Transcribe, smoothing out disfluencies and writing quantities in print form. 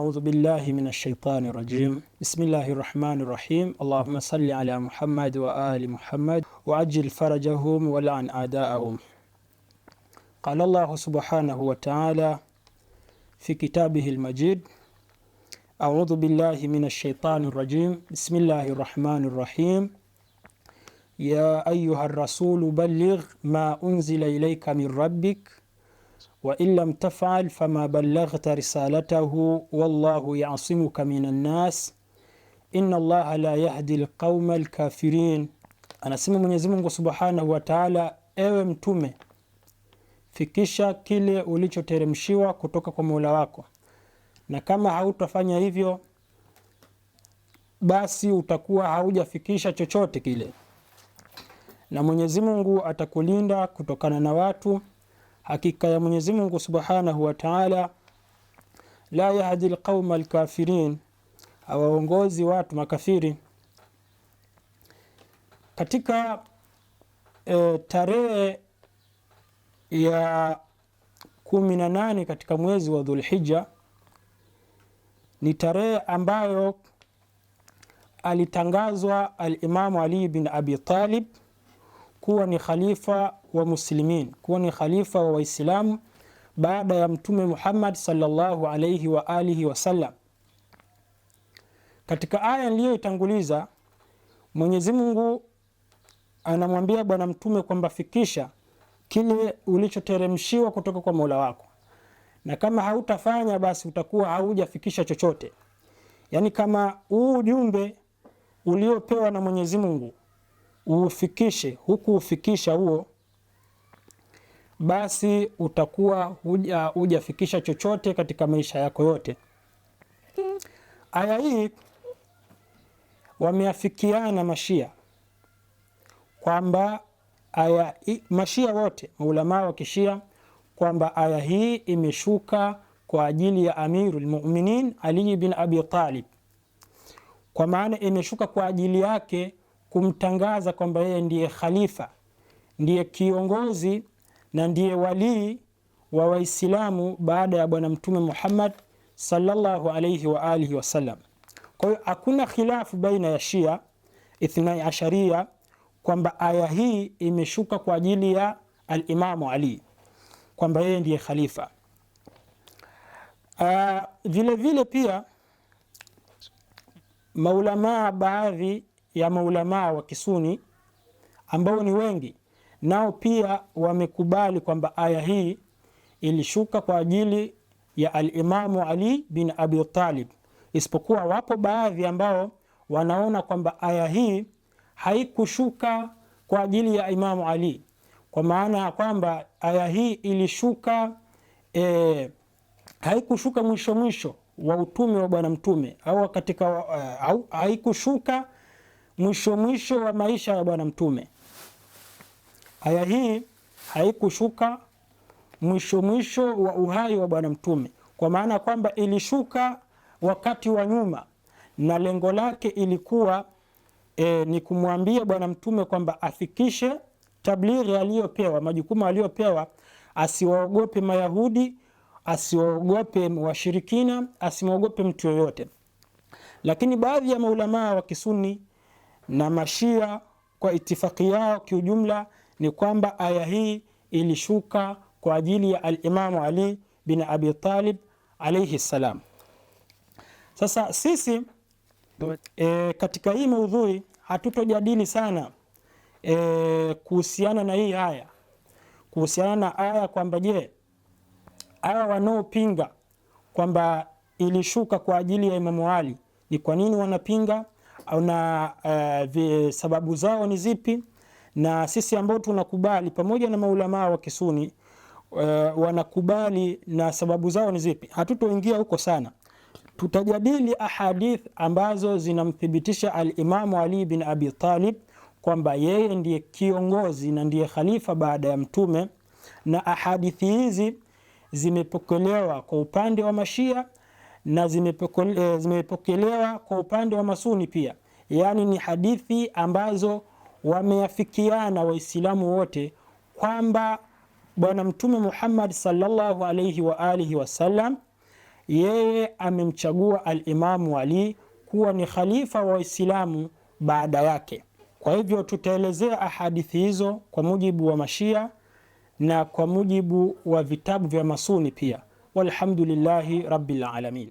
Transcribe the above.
أعوذ بالله من الشيطان الرجيم. بسم الله الرحمن الرحيم. اللهم صل على محمد وآل محمد وعجل فرجهم ولعن أعداءهم. قال الله سبحانه وتعالى في كتابه المجيد: أعوذ بالله من الشيطان الرجيم. بسم الله الرحمن الرحيم. يا أيها الرسول بلغ ما أنزل إليك من ربك وإن لم تفعل فما بلغت رسالته والله يعصمك من الناس إن الله لا يهدي القوم الكافرين. Anasema Mwenyezi Mungu Subhanahu wa Ta'ala, ewe mtume, fikisha kile ulichoteremshiwa kutoka kwa Mola wako, na kama hautafanya hivyo basi utakuwa haujafikisha chochote kile, na Mwenyezi Mungu atakulinda kutokana na watu. Hakika ya Mwenyezi Mungu Subhanahu wa Ta'ala la yahdi alqauma alkafirin, hawaongozi watu makafiri. Katika tarehe ya 18 katika mwezi wa Dhulhijja ni tarehe ambayo alitangazwa al-Imamu Ali bin Abi Talib kuwa ni khalifa wa muslimin, kuwa ni khalifa wa Waislamu baada ya Mtume Muhammad sallallahu alayhi wa alihi wasallam. Katika aya niliyoitanguliza, Mwenyezi Mungu anamwambia bwana mtume kwamba fikisha kile ulichoteremshiwa kutoka kwa Mola wako, na kama hautafanya basi utakuwa haujafikisha chochote. Yani kama ujumbe uliopewa na Mwenyezi Mungu ufikishe, huku ufikisha huo, basi utakuwa hujafikisha chochote katika maisha yako yote. Aya hii wameafikiana Mashia kwamba Mashia wote, maulama wa Kishia, kwamba aya hii imeshuka kwa ajili ya Amirul Mu'minin Ali bin Abi Talib, kwa maana imeshuka kwa ajili yake kumtangaza kwamba yeye ndiye khalifa, ndiye kiongozi na ndiye walii wa Waislamu baada ya bwana mtume Muhammad sallallahu alayhi wa alihi wasallam. Kwa hiyo hakuna khilafu baina ya Shia Ithnai Asharia kwamba aya hii imeshuka kwa ajili ya al-Imamu Ali, kwamba yeye ndiye khalifa. Vile vile pia maulamaa, baadhi ya maulamaa wa Kisuni ambao ni wengi, nao pia wamekubali kwamba aya hii ilishuka kwa ajili ya al-Imamu Ali bin Abi Talib, isipokuwa wapo baadhi ambao wanaona kwamba aya hii haikushuka kwa ajili ya Imamu Ali, kwa maana ya kwamba aya hii ilishuka haikushuka mwisho wa utume wa bwana mtume, au katika haikushuka mwisho wa maisha ya bwana mtume. Aya hii haikushuka mwisho wa uhai wa bwana mtume, kwa maana kwamba ilishuka wakati wa nyuma, na lengo lake ilikuwa ni kumwambia bwana mtume kwamba afikishe tablighi aliyopewa, majukumu aliyopewa, asiwaogope Mayahudi, asiwaogope washirikina, asimwogope mtu yoyote. Lakini baadhi ya maulamaa wa Kisuni na Mashia kwa itifaki yao kiujumla ni kwamba aya hii ilishuka kwa ajili ya al-Imamu Ali bin Abi Talib alayhi salam. Sasa sisi katika hii maudhui hatutojadili sana kuhusiana na hii aya, kuhusiana na aya kwamba je, aya wanaopinga kwamba ilishuka kwa ajili ya Imamu Ali ni kwa nini wanapinga, au na sababu zao ni zipi, na sisi ambao tunakubali pamoja na maulamaa wa Kisuni wanakubali na sababu zao ni zipi. Hatutoingia huko sana, tutajadili ahadith ambazo zinamthibitisha al-Imamu Ali bin Abi Talib kwamba yeye ndiye kiongozi na ndiye khalifa baada ya mtume, na ahadithi hizi zimepokelewa kwa upande wa Mashia na zimepokelewa kwa upande wa Masuni pia. Yani ni hadithi ambazo wameafikiana Waislamu wote kwamba bwana mtume Muhammad sallallahu alayhi wa alihi wasallam yeye amemchagua al-Imamu Ali kuwa ni khalifa wa Waislamu baada yake. Kwa hivyo tutaelezea ahadithi hizo kwa mujibu wa Mashia na kwa mujibu wa vitabu vya Masuni pia. Walhamdulillahi rabbil alamin.